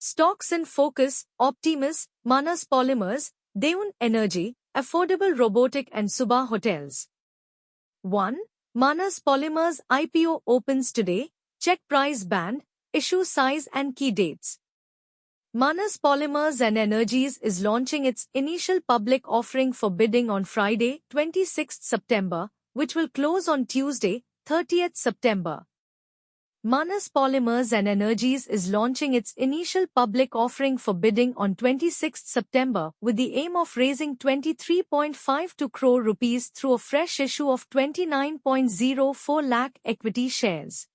Stocks in focus: Optimus, Manas Polymers, Daewoo Energy, Affordable Robotic and Subha Hotels. 1. Manas Polymers IPO opens today. Check price band, issue size and key dates. Manas Polymers and Energies is launching its initial public offering for bidding on Friday, 26 September, which will close on Tuesday, 30th September. Manas Polymers and Energies is launching its initial public offering for bidding on 26 September with the aim of raising 23.52 crore rupees through a fresh issue of 29.04 lakh equity shares.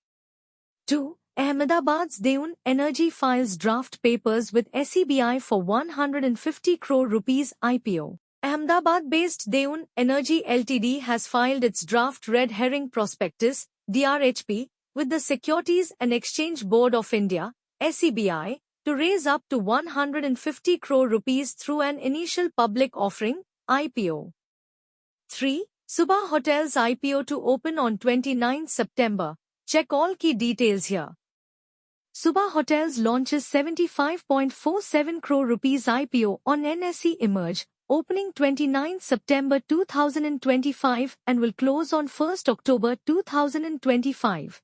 2. Ahmedabad's Daewoo Energy files draft papers with SEBI for 150 crore rupees IPO. Ahmedabad-based Daewoo Energy Ltd has filed its draft red herring prospectus, DRHP, with the Securities and Exchange Board of India, SEBI, to raise up to 150 crore rupees through an initial public offering, IPO. 3. Subha Hotels IPO to open on 29 September. Check all key details here. Subha Hotels launches 75.47 crore rupees IPO on NSE Emerge, opening 29 September 2025 and will close on 1 October 2025.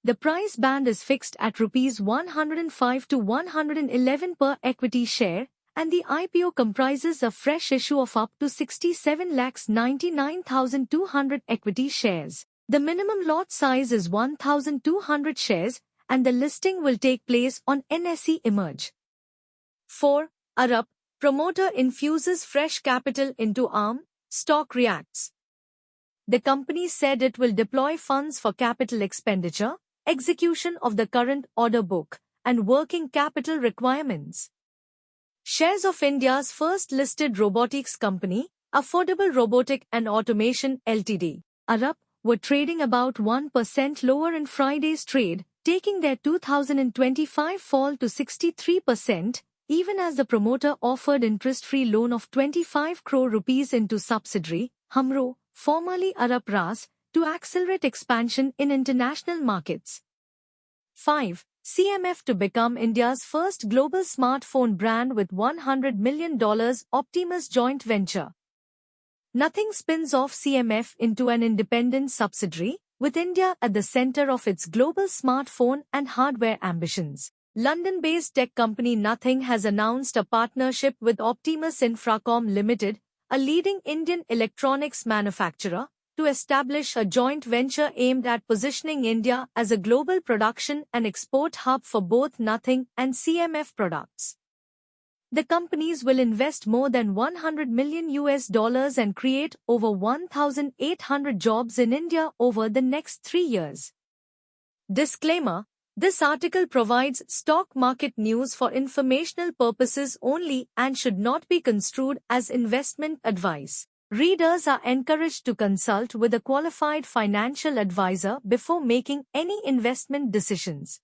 The price band is fixed at Rs 105 to 111 per equity share, and the IPO comprises a fresh issue of up to 67,99,200 equity shares. The minimum lot size is 1,200 shares, and the listing will take place on NSE Emerge. 4. Arup, promoter infuses fresh capital into ARM, stock reacts. The company said it will deploy funds for capital expenditure, execution of the current order book, and working capital requirements. Shares of India's first listed robotics company, Affordable Robotic and Automation Ltd, Arup, were trading about 1% lower in Friday's trade, taking their 2025 fall to 63%, even as the promoter offered interest-free loan of 25 crore rupees into subsidiary, Humro, formerly Arup RAS, to accelerate expansion in international markets. 5. CMF to become India's first global smartphone brand with $100 million Optimus joint venture. Nothing spins off CMF into an independent subsidiary, with India at the center of its global smartphone and hardware ambitions. London-based tech company Nothing has announced a partnership with Optimus Infracom Limited, a leading Indian electronics manufacturer, to establish a joint venture aimed at positioning India as a global production and export hub for both Nothing and CMF products. The companies will invest more than $100 million and create over 1,800 jobs in India over the next 3 years. Disclaimer: this article provides stock market news for informational purposes only and should not be construed as investment advice. Readers are encouraged to consult with a qualified financial advisor before making any investment decisions.